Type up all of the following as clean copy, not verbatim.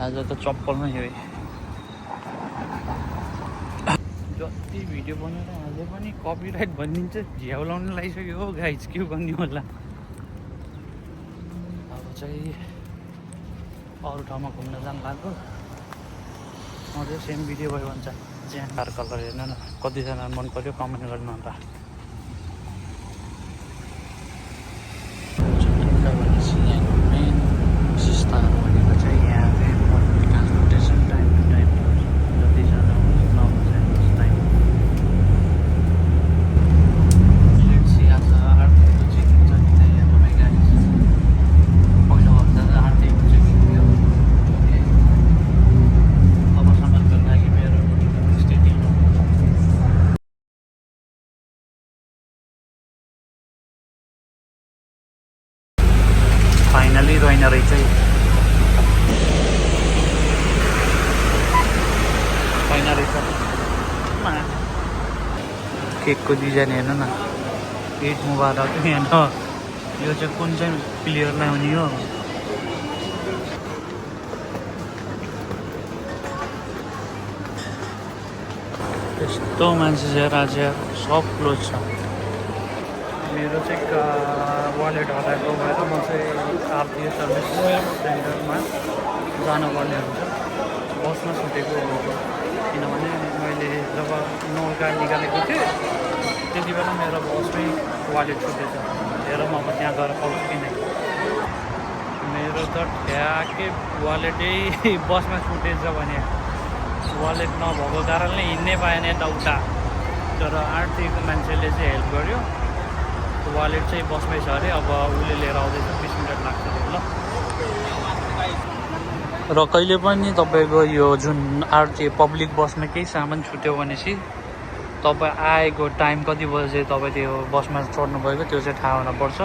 आज त चप्पलमै हो जति भिडियो बनाएर हाले पनि कपिराइट भनिदिन्छ झ्याउलाउनु लागिसक्यो हो गाइज के गर्ने होला अब चाहिँ अरू ठाउँमा घुम्न जानु लाग्यो अझै सेम भिडियो भयो भने चाहिँ ज्यान कलर हेर्नु न कतिजना मन पर्यो कमेन्ट गर्नु अन्त मेन विशेषताहरू भनेको चाहिँ यहाँ ट्रान्सपोर्टेसन टाइम टु टाइम जतिजना नहुन्छ टाइम आज 8 दिनको चेकिङ छ नि त यहाँ तपाईँ गाडी पहिलो हप्ता त 8 दिनको चेकिङ थियो अबसम्मको लागि मेरो स्टेडियम फाइनली रहेन रहेछ केकको डिजाइन हेर्नु न ईद मुबारक हेर्नु यो चाहिँ कुन चाहिँ प्लेयरलाई हुने हो यस्तो मान्छे चाहिँ आज सब क्लोज छ मेरो चाहिँ वालेट हराएको भएर म चाहिँ आरटीए सर्भिस सेन्टरमा जानुपर्ने हुन्छ बसमा छुटेको किनभने मैले जब नोल कार्ड निकालेको थिएँ त्यति बेला मेरो बसमै वालेट छुटेछ हेर म अब त्यहाँ गएर पाउँछु कि नै मेरो त ठ्याक्कै वालेटै बसमा छुटेछ भने वालेट नभएको कारणले हिँड्नै पाएन यता उता तर आरटीएको मान्छेले चाहिँ हेल्प गर्यो वालेट चाहिँ बसमै छ अरे अब उसले लिएर आउँदैछ 20 मिनट लाग्छ अरे ल र कहिले पनि तपाईँको यो जुन आरटीए पब्लिक बसमा केही सामान छुट्यो भनेपछि तपाईँ आएको टाइम कति बजे तपाईँ त्यो बसमा चढ्नु भएको त्यो चाहिँ थाहा हुनुपर्छ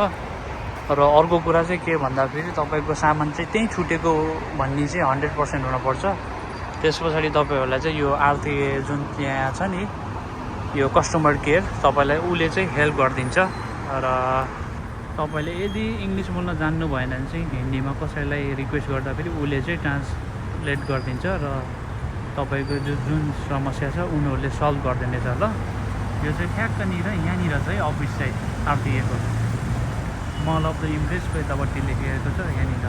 र अर्को कुरा चाहिँ के भन्दाखेरि तपाईँको सामान चाहिँ त्यहीँ छुटेको भन्ने चाहिँ 100% हुनुपर्छ त्यस पछाडि तपाईँहरूलाई चाहिँ यो आरटीए जुन त्यहाँ छ नि यो कस्टमर केयर तपाईँलाई उसले चाहिँ हेल्प गरिदिन्छ र तपाईँले यदि इङ्ग्लिस बोल्न जान्नु भएन भने चाहिँ हिन्दीमा कसैलाई रिक्वेस्ट गर्दा फेरि उसले चाहिँ ट्रान्सलेट गरिदिन्छ र तपाईँको जुन समस्या छ उनीहरूले सल्भ गरिदिनेछ ल यो चाहिँ ठ्याक्कनिर यहाँनिर चाहिँ अफिस चाहिँ आरटीएको मल अफ द इम्प्रेसको यतापट्टि लेखिएको छ यहाँनिर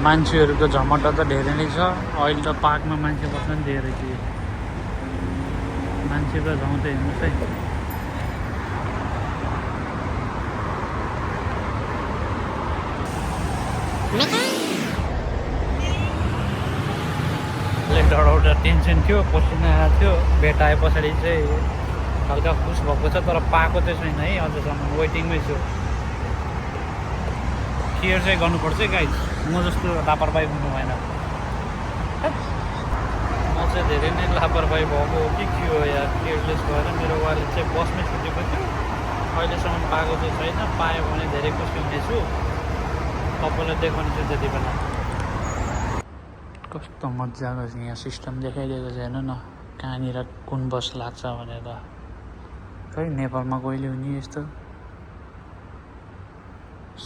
मान्छेहरूको झमटा त धेरै नै छ अहिले त पार्कमा मान्छे बस्न पनि धेरै थियो मान्छेको झमटा हेर्नुहोस् है डराउँदा टेन्सन थियो पसिना आएको थियो भेटाए पछाडि चाहिँ हल्का खुस भएको छ तर पाएको चाहिँ छैन है अझसम्म वेटिङमै छु केयर चाहिँ गर्नुपर्छ है गाइज म जस्तो लापरवाही हुनु भएन म चाहिँ धेरै नै लापरवाही भएको हो कि के हो या केयरलेस भएर मेरो वालेट चाहिँ बसमै छुटेको थियो अहिलेसम्म पाएको चाहिँ छैन पायो भने धेरै खुसी हुनेछु तपाईँलाई देखाउने चाहिँ त्यति बेला कस्तो मजाको छ यहाँ सिस्टम देखाइदिएको छ हेर्नु न कहाँनिर कुन बस लाग्छ भनेर खै नेपालमा कहिले हुने यस्तो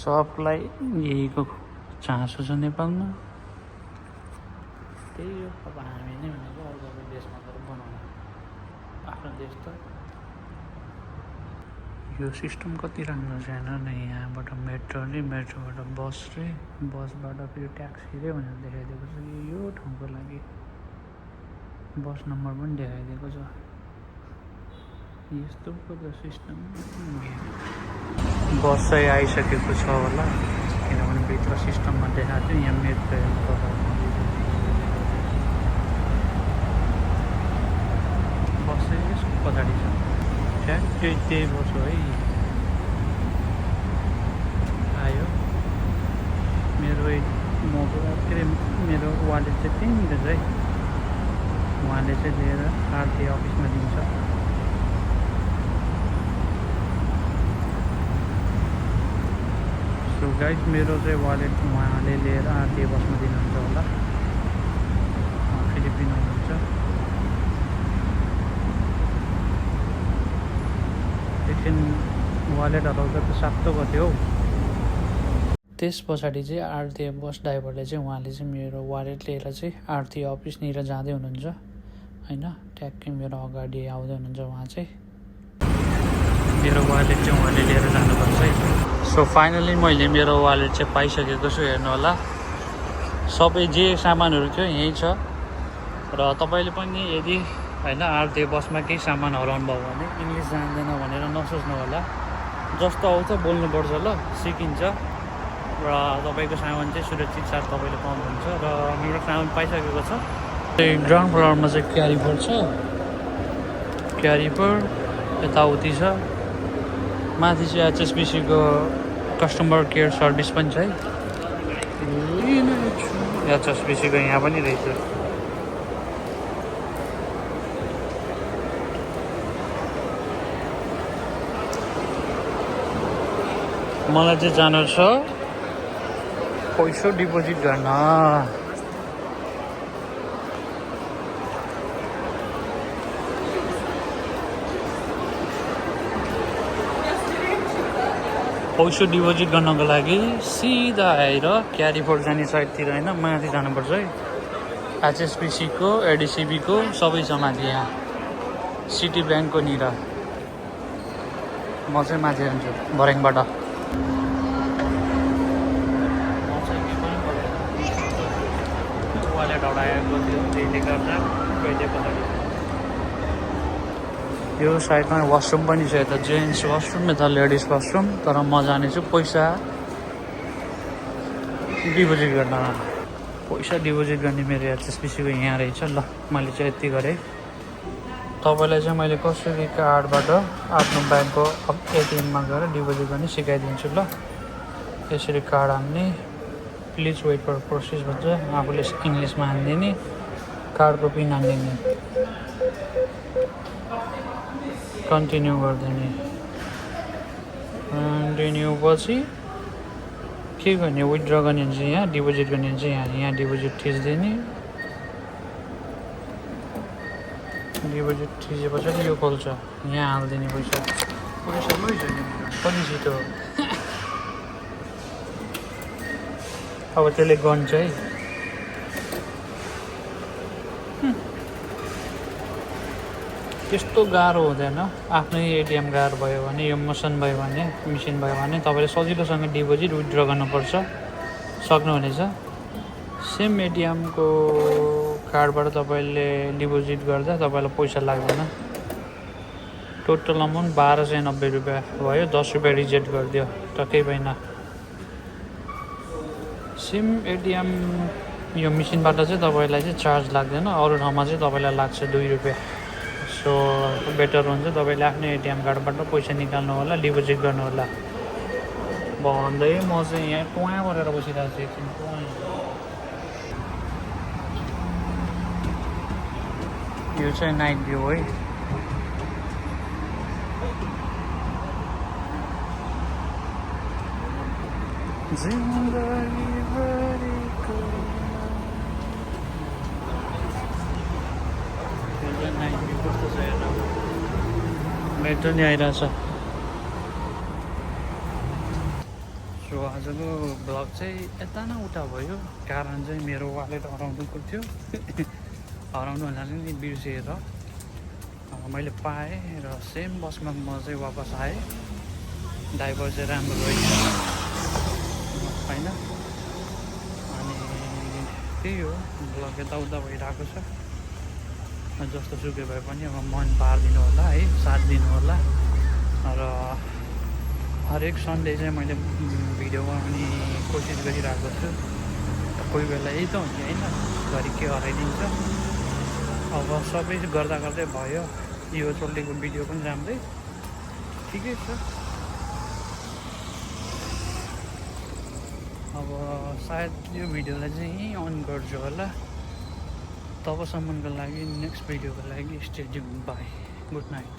सबलाई यहीको चासो छ नेपालमा त्यही हो अब हामी नै भनेको अर्को देशमा गएर बनाउनु आफ्नो देश त यो सिस्टम कति राम्रो छ हेर्नु न यहाँबाट मेट्रोबाट बस रे बसबाट फेरि ट्याक्सी रे भनेर देखाइदिएको छ यो ठाउँको लागि बस नम्बर पनि देखाइदिएको छ यस्तो पो त सिस्टम बस चाहिँ आइसकेको छ होला किनभने भित्र सिस्टममा देखाएको थियो यहाँ मेट्रो हेर्नुपर्छ बस चाहिँ यसको पछाडि छ ठ्याक्कै त्यही बस हो है आयो मेरो के अरे मेरो वालेट चाहिँ त्यहीँनिर छ है उहाँले चाहिँ लिएर आरटीए अफिसमा दिन्छ सो गाइस मेरो चाहिँ वालेट उहाँले लिएर आरटीए बसमा दिनुहुन्छ होला फिलिपिनो हुनुहुन्छ एकछिन वालेट हराउँदा त सातो गर्थ्यो हौ त्यस पछाडि चाहिँ आरती बस ड्राइभरले चाहिँ उहाँले चाहिँ मेरो वालेट लिएर चाहिँ आरती अफिसनिर जाँदै हुनुहुन्छ होइन। ट्याक्कै मेरो अगाडि आउँदै हुनुहुन्छ उहाँ चाहिँ। मेरो वालेट चाहिँ उहाँले लिएर जानुपर्छ है। सो फाइनली मैले मेरो वालेट चाहिँ पाइसकेको छु। हेर्नु होला, सबै जे सामानहरू थियो यहीँ छ। र तपाईँले पनि यदि होइन आरती बसमा केही सामान हराउनु भयो भने इङ्ग्लिस जान्दैन भनेर नसोच्नु होला। जस्तो आउँछ बोल्नुपर्छ, ल सिकिन्छ। र तपाईँको सामान चाहिँ सुरक्षित साथ तपाईँले पाउनुहुन्छ। र मेरो सामान पाइसकेको छ। ग्राउन्ड फ्लोरमा चाहिँ क्यारिफोर छ, क्यारिफोर यताउति छ। माथि चाहिँ एचएसबिसीको कस्टमर केयर सर्भिस पनि छ है। एचएसबिसीको यहाँ पनि रहेछ। मलाई चाहिँ जानु छ पैसा डिपोजिट गर्न। पैसा डिपोजिट गर्नको लागि सिधा आएर क्यारिफोर जाने साइडतिर होइन माथि जानुपर्छ है। एचएसबिसीको एडिसिबीको सबै छ माथि। यहाँ सिटी ब्याङ्कको निर म चाहिँ माथि जान्छु भर्याङबाट। यो साइडमा वासरुम पनि छ। यता जेन्ट्स वासरुम, यता लेडिज वासरुम। तर म जानेछु पैसा डिपोजिट गर्न। पैसा डिपोजिट गर्ने मेरो एचएसबिसीको यहाँ रहेछ। ल मैले चाहिँ यति गरेँ। तपाईँलाई चाहिँ मैले कसरी कार्डबाट आफ्नो ब्याङ्कको एटिएममा गएर डिपोजिट गर्ने सिकाइदिन्छु। ल यसरी कार्ड हान्ने, प्लिज वेट फर प्रोसेस भन्छ। आफूले इङ्ग्लिसमा हानिदिने, कार्डको पिन हानिदिने, कन्टिन्यू गरिदिने। कन्टिन्यू पछि के गर्ने, विथड्र गर्ने चाहिँ यहाँ, डिपोजिट गर्ने चाहिँ यहाँ डिपोजिट थिचिदिने। डिपोजिट थिचे पछाडि यो खोल्छ, यहाँ हालिदिने पैसा। पैसा लैजाने कति छिटो। अब त्यसले गन्छ है। त्यस्तो गाह्रो हुँदैन। आफ्नै एटिएम कार्ड भयो भने, यो मसिन भयो भने तपाईँले सजिलोसँग डिपोजिट विथड्र गर्नुपर्छ, सक्नुहुनेछ। सेम एटिएमको कार्डबाट तपाईँले डिपोजिट गर्दा तपाईँलाई पैसा लाग्दैन। टोटल अमाउन्ट 1290 रुपियाँ भयो। 10 रुपियाँ रिजेक्ट गरिदियो, टक्कै भएन। सेम एटिएम यो मेसिनबाट चाहिँ तपाईँलाई चाहिँ चार्ज लाग्दैन। अरू ठाउँमा चाहिँ तपाईँलाई लाग्छ 2 रुपियाँ। सो बेटर हुन्छ तपाईँले आफ्नो एटिएम कार्डबाट पैसा निकाल्नु होला, डिपोजिट गर्नु होला भन्दै म चाहिँ यहाँ टुवा गरेर बसिरहेको छु एकछिन। यो चाहिँ नाइट भ्यू है। मेट्रो नि आइरहेछ। सो आजको ब्लग चाहिँ यता न उता भयो। कारण चाहिँ मेरो वालेट हराउनुको थियो। हराउनु भन्नाले नि बिर्सिएर मैले पाएँ र सेम बसमा म चाहिँ वापस आएँ। ड्राइभर चाहिँ राम्रो रहेछ होइन। अनि त्यही हो, ब्लग यताउता भइरहेको छ। जस्तो सुकै भए पनि अब मन पारिदिनु होला है, साथ दिनु होला। र हरेक सन्डे चाहिँ मैले भिडियो बनाउने कोसिस गरिरहेको छु। कोही बेला यही त हुन्छ होइन, घरि के हराइदिन्छ। अब सबै गर्दा गर्दै भयो। यो चल्लेको भिडियो पनि राम्रै ठिकै छ। अब सायद यो भिडियोलाई चाहिँ यहीँ अन गर्छु होला। तबसम्मको लागि नेक्स्ट भिडियोको लागि stay tuned. By, good night.